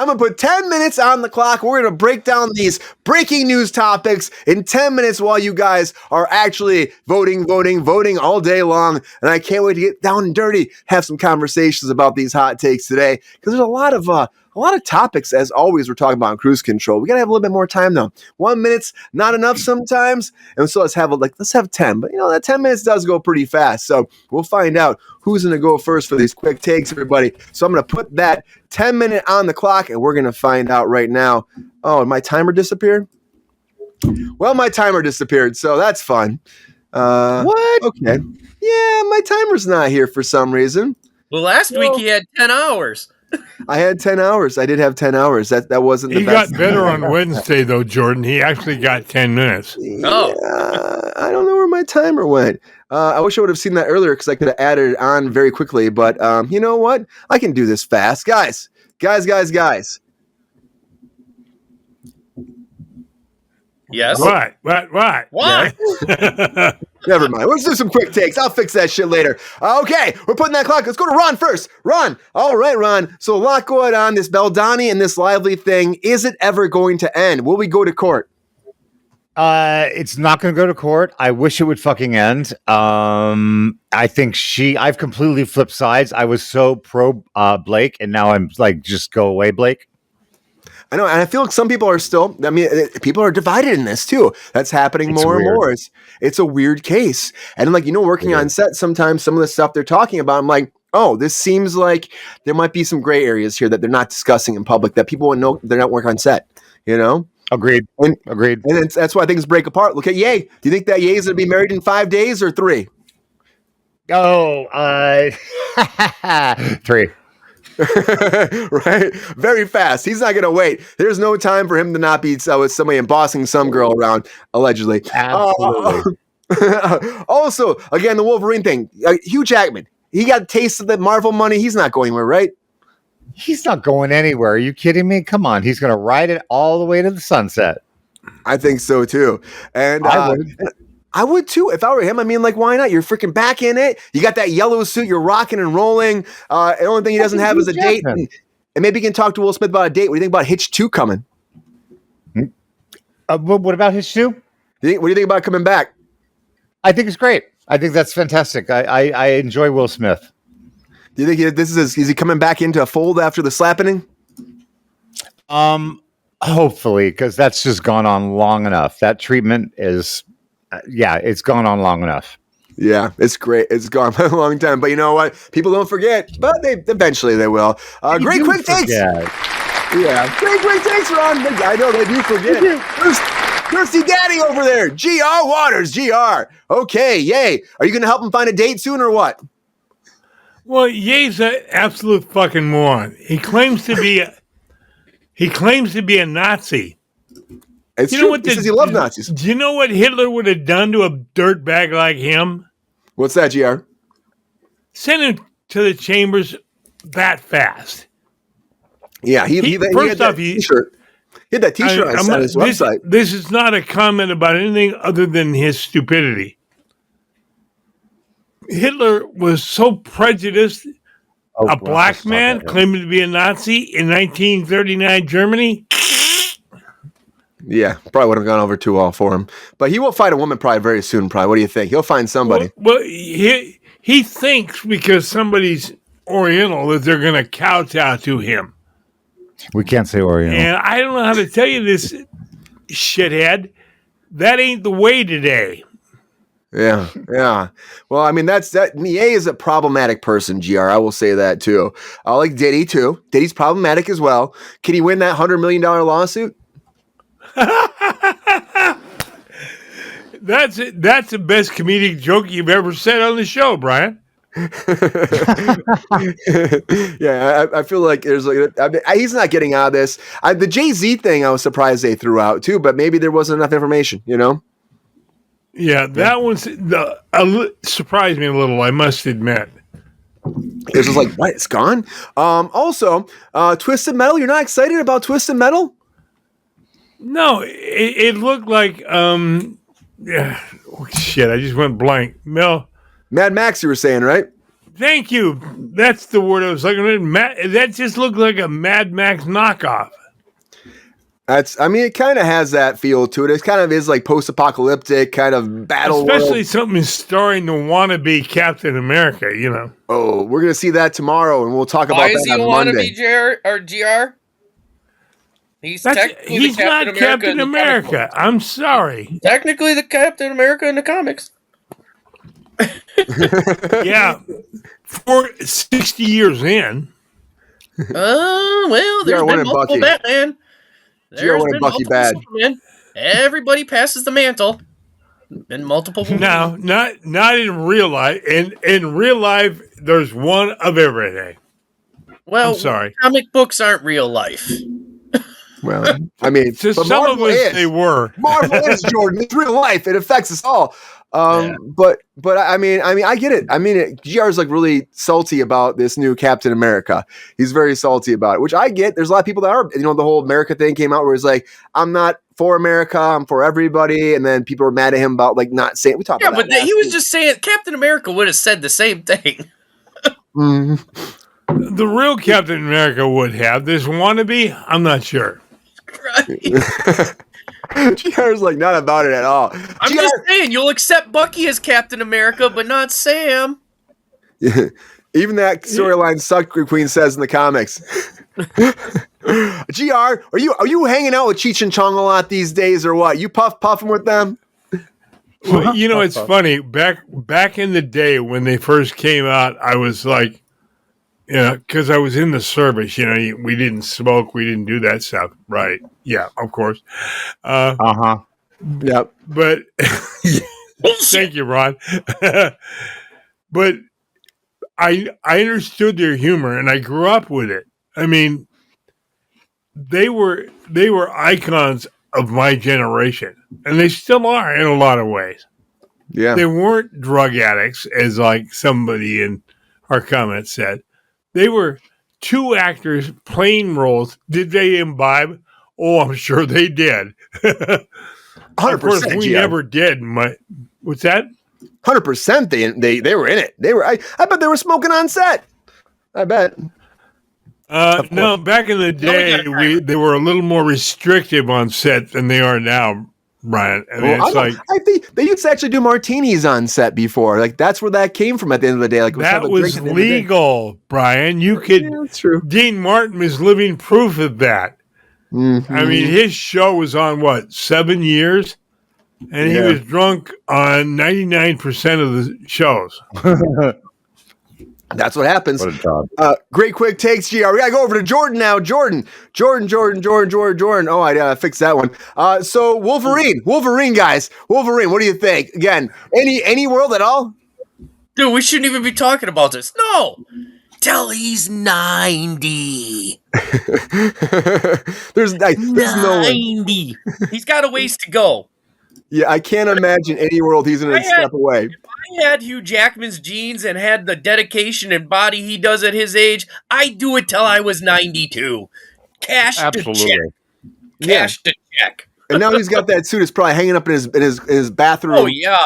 I'm going to put 10 minutes on the clock. We're going to break down these breaking news topics in 10 minutes while you guys are actually voting all day long. And I can't wait to get down and dirty, have some conversations about these hot takes today, because there's a lot of topics, as always, we're talking about on Cruise Control. We got to have a little bit more time, though. 1 minute's not enough sometimes. And so let's have 10. But, that 10 minutes does go pretty fast. So we'll find out who's going to go first for these quick takes, everybody. So I'm going to put that 10-minute on the clock, and we're going to find out right now. Oh, my timer disappeared? Well, my timer disappeared, so that's fun. What? Okay. Yeah, my timer's not here for some reason. Well, last week he had 10 hours. I had 10 hours. I did have 10 hours. That wasn't the best. He got better on Wednesday, though, Jordan. He actually got 10 minutes. Oh. I don't know where my timer went. I wish I would have seen that earlier because I could have added it on very quickly. But you know what? I can do this fast. Guys. Yes. What? Why? Never mind. Let's do some quick takes. I'll fix that shit later. Okay, we're putting that clock. Let's go to Ron first. Ron. All right, Ron. So a lot going on. This Beldani and this Lively thing. Is it ever going to end? Will we go to court? It's not going to go to court. I wish it would fucking end. I think I've completely flipped sides. I was so pro Blake, and now I'm like, just go away, Blake. I know, and I feel like some people are still, people are divided in this too. That's happening more and more. It's a weird case. And working on set, sometimes some of the stuff they're talking about, I'm like, oh, this seems like there might be some gray areas here that they're not discussing in public, that people wouldn't know they're not working on set, Agreed. Agreed. And that's why things break apart. Look at Ye. Do you think that Ye is going to be married in 5 days or 3? Oh, 3. Right? Very fast. He's not going to wait. There's no time for him to not be with somebody and bossing some girl around, allegedly. Absolutely. Also, again, the Wolverine thing. Hugh Jackman, he got a taste of the Marvel money. He's not going anywhere, right? He's not going anywhere. Are you kidding me? Come on. He's going to ride it all the way to the sunset. I think so, too. And I would too if I were him. Why not? You're freaking back in it. You got that yellow suit. You're rocking and rolling. The only thing he doesn't have is a date. And maybe you can talk to Will Smith about a date. What do you think about Hitch 2 coming? What about Hitch 2? What do you think about coming back? I think it's great. I think that's fantastic. I enjoy Will Smith. Do you think is he coming back into a fold after the slapping? Hopefully, because that's just gone on long enough. That treatment is... it's gone on long enough. Yeah, it's great. It's gone for a long time. But you know what? People don't forget, but eventually they will. Great quick takes. Yeah, great quick takes, Ron. I know they do forget. Thirsty Daddy over there. GR Waters, GR. Okay, Yay. Are you going to help him find a date soon or what? Well, Ye's an absolute fucking moron. He claims to be a Nazi. It's true. He says he loves Nazis. Do you know what Hitler would have done to a dirtbag like him? What's that, GR? Send him to the chambers that fast. Yeah, he had that T-shirt. He had that T-shirt on his website. This is not a comment about anything other than his stupidity. Hitler was so prejudiced. A black man claiming to be a Nazi in 1939 Germany. Yeah, probably would have gone over too well for him. But he will find a woman probably very soon, probably. What do you think? He'll find somebody. Well, he thinks because somebody's Oriental that they're going to kowtow to him. We can't say Oriental. And I don't know how to tell you this, shithead. That ain't the way today. Yeah. Well, that. Ye is a problematic person, GR. I will say that, too. I like Diddy, too. Diddy's problematic as well. Can he win that $100 million lawsuit? That's the best comedic joke you've ever said on the show, Brian. Yeah, I feel like he's not getting out of this. The Jay-Z thing, I was surprised they threw out too, but maybe there wasn't enough information, Yeah, that one's surprised me a little, I must admit. It's just like, what? It's gone? Also, Twisted Metal, you're not excited about Twisted Metal? No, it looked like shit, I just went blank. Mad Max, you were saying, right? Thank you. That's the word I was looking at. That just looked like a Mad Max knockoff. It kind of has that feel to it. It kind of is like post-apocalyptic kind of battle. Especially world. something starring the wannabe Captain America, you know. Oh, we're going to see that tomorrow, and we'll talk about that on Monday. Why is he a wannabe GR? He's not Captain America. I'm sorry. Technically the Captain America in the comics. Yeah. 60 years in. Oh, well, there's been multiple Batman. There's been multiple bad. Superman. Everybody passes the mantle. Been multiple. No, not in real life. In real life, there's one of everything. Well, I'm sorry. Comic books aren't real life. Well, I mean, to some Marvel of us, they were. Marvel is, Jordan. It's real life. It affects us all. But I mean, I get it. I mean, GR is like really salty about this new Captain America. He's very salty about it, which I get. There's a lot of people that are, the whole America thing came out where it's like, I'm not for America, I'm for everybody. And then people were mad at him about like not saying, we talked about that. Yeah, but he was just saying Captain America would have said the same thing. The real Captain America would have. This wannabe, I'm not sure. Right. GR's like not about it at all. I'm just saying, you'll accept Bucky as Captain America, but not Sam. Yeah. Even that storyline sucked, Queen says in the comics. GR, are you hanging out with Cheech and Chong a lot these days or what? You puffing with them? Well, it's funny. Back in the day when they first came out, I was like, because I was in the service, we didn't smoke, we didn't do that stuff. Right. Yeah, of course. Yep. But thank you, Ron. But I understood their humor and I grew up with it. I mean, they were icons of my generation, and they still are in a lot of ways. Yeah. They weren't drug addicts, as like somebody in our comments said. They were two actors playing roles. Did they imbibe? Oh, I'm sure they did. 100%. Of course, we never did. What's that? 100%. They were in it. They were. I bet they were smoking on set. I bet. No, back in the day, they were a little more restrictive on set than they are now, Brian. I mean, I think they used to actually do martinis on set before. Like that's where that came from. At the end of the day, like that was legal, Brian. You could. Yeah, that's true. Dean Martin is living proof of that. Mm-hmm. I mean, his show was on 7 years, and he was drunk on 99% of the shows. That's what happens. What a job. Great quick takes, GR. We gotta go over to Jordan now. Jordan. Oh, I fixed that one. So Wolverine, guys. Wolverine, what do you think? Again, any world at all? Dude, we shouldn't even be talking about this. No. Till he's 90. there's 90. No way. He's got a ways to go. Yeah, I can't imagine any world he's going to step away. If I had Hugh Jackman's genes and had the dedication and body he does at his age, I'd do it till I was 92. Cash to check. And now he's got that suit. It's probably hanging up in his bathroom. Oh yeah,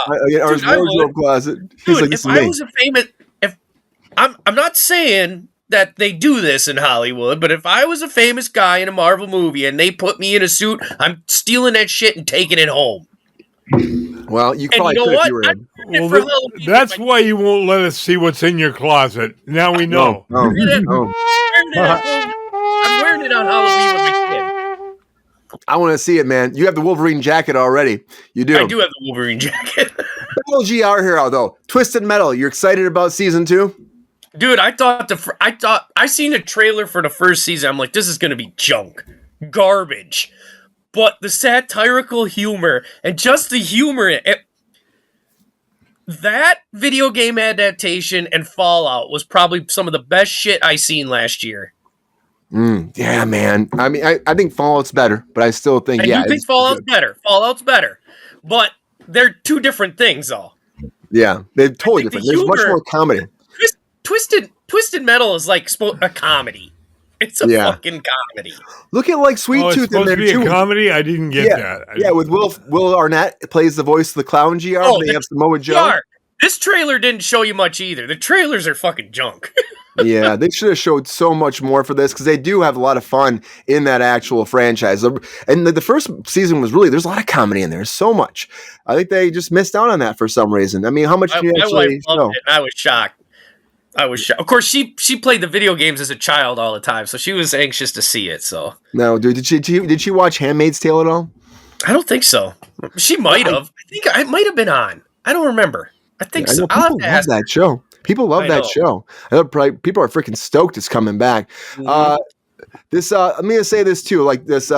or his wardrobe closet. He's like, if I was a famous, I'm not saying that they do this in Hollywood, but if I was a famous guy in a Marvel movie and they put me in a suit, I'm stealing that shit and taking it home. Well, you probably could if you were in. Well, that's why you won't let us see what's in your closet. Now we know. No. I'm wearing it on Halloween with my kid. I want to see it, man. You have the Wolverine jacket already. You do. I do have the Wolverine jacket. Battle GR hero, though. Twisted Metal. You're excited about season 2? Dude, I seen a trailer for the first season. I'm like, this is going to be junk. Garbage. But the satirical humor and just the humor, that video game adaptation and Fallout was probably some of the best shit I seen last year. Yeah, man. I mean, I think Fallout's better, but I still think, I do think Fallout's better. Fallout's better. But they're two different things, though. Yeah, they're totally different. There's much more comedy. Twisted Metal is like a comedy. It's a fucking comedy. Look at like Sweet Tooth in there too. It's supposed to be a comedy? I didn't get that. With Will Arnett plays the voice of the clown GR. They have Samoa Joe. This trailer didn't show you much either. The trailers are fucking junk. Yeah, they should have showed so much more for this because they do have a lot of fun in that actual franchise. And the first season was really, there's a lot of comedy in there, so much. I think they just missed out on that for some reason. I mean, how much do you actually show? I was shocked. Of course, she played the video games as a child all the time, so she was anxious to see it. So no, dude, did she watch Handmaid's Tale at all? I don't think so. She might have. I think it might have been on. I don't remember. I think so. People love that show. People love that show. I know people are freaking stoked it's coming back. Mm-hmm. Let me just say this too, like this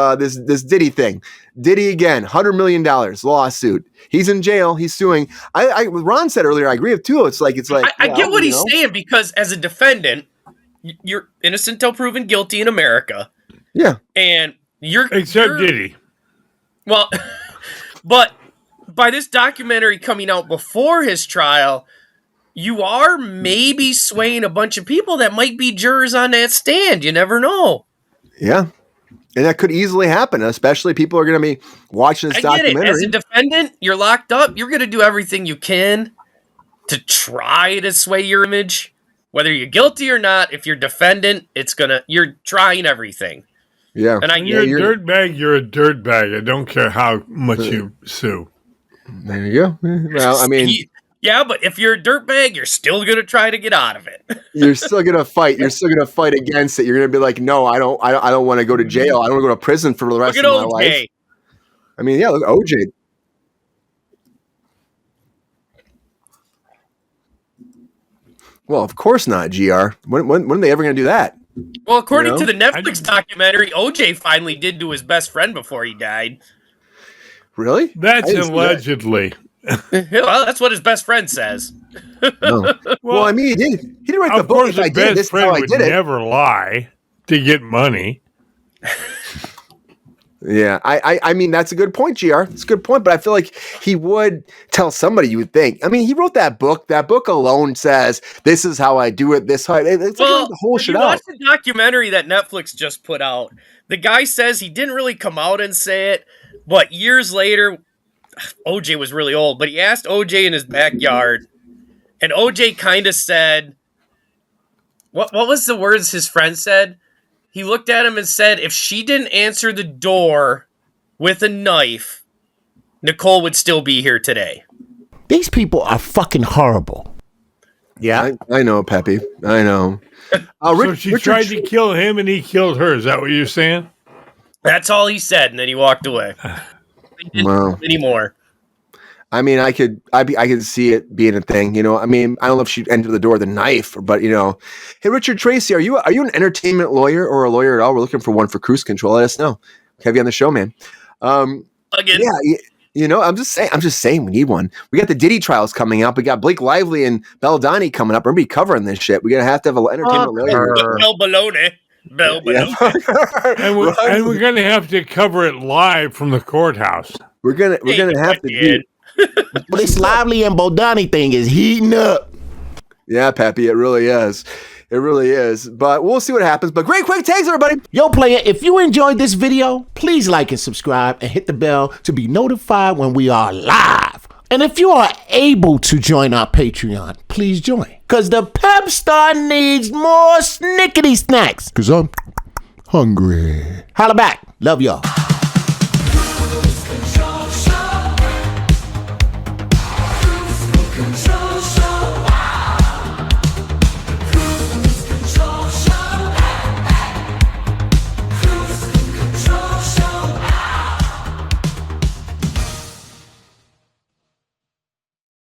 Diddy thing. Diddy again, $100 million lawsuit. He's in jail. He's suing. Ron said earlier, I agree with too. It's like I get what he's saying because as a defendant, you're innocent till proven guilty in America. Yeah, and except Diddy. Well, but by this documentary coming out before his trial, you are maybe swaying a bunch of people that might be jurors on that stand. You never know. Yeah. And that could easily happen, especially people are going to be watching this documentary. As a defendant, you're locked up. You're going to do everything you can to try to sway your image. Whether you're guilty or not, if you're defendant, you're trying everything. Yeah. And you're a dirtbag, you're a dirtbag. I don't care how much you sue. There you go. Well, I mean... Yeah, but if you're a dirtbag, you're still going to try to get out of it. You're still going to fight. You're still going to fight against it. You're going to be like, no, I don't want to go to jail. I don't want to go to prison for the rest of my life. I mean, yeah, look, OJ. Well, of course not, GR. When are they ever going to do that? Well, according to the Netflix documentary, OJ finally did to his best friend before he died. Really? That's allegedly. Well, that's what his best friend says. No. Well, I mean, he did write the book. Of course, his best friend would never lie to get money. Yeah, I mean, that's a good point, GR. It's a good point, but I feel like he would tell somebody, you would think. I mean, he wrote that book. That book alone says, this is how I do it, it's like the whole shit out. Watch the documentary that Netflix just put out. The guy says he didn't really come out and say it, but years later, OJ was really old, but he asked OJ in his backyard, and OJ kind of said, what was the words his friend said? He looked at him and said, if she didn't answer the door with a knife, Nicole would still be here today. These people are fucking horrible. Yeah, I know, Pepe. I know. So she tried to kill him and he killed her. Is that what you're saying? That's all he said, and then he walked away. He didn't do anymore. I mean, I could see it being a thing, you know. I mean, I don't know if she'd enter the door with a knife, but you know. Hey, Richard Tracy, are you an entertainment lawyer or a lawyer at all? We're looking for one for Kruse Control. Let us know. Have you on the show, man? Again. Yeah, you know, I'm just saying we need one. We got the Diddy trials coming up. We got Blake Lively and Belladonni coming up. We're gonna be covering this shit. We're gonna have to have an entertainment lawyer. Bell Baloney. And we're gonna have to cover it live from the courthouse. We're gonna have to do. But this Lively and Bodani thing is heating up. Yeah, Pappy, it really is. It really is. But we'll see what happens. But great quick takes, everybody. Yo, player, if you enjoyed this video, please like and subscribe and hit the bell to be notified when we are live. And if you are able to join our Patreon, please join. Because the Pepestar needs more snickety snacks. Because I'm hungry. Holla back. Love y'all.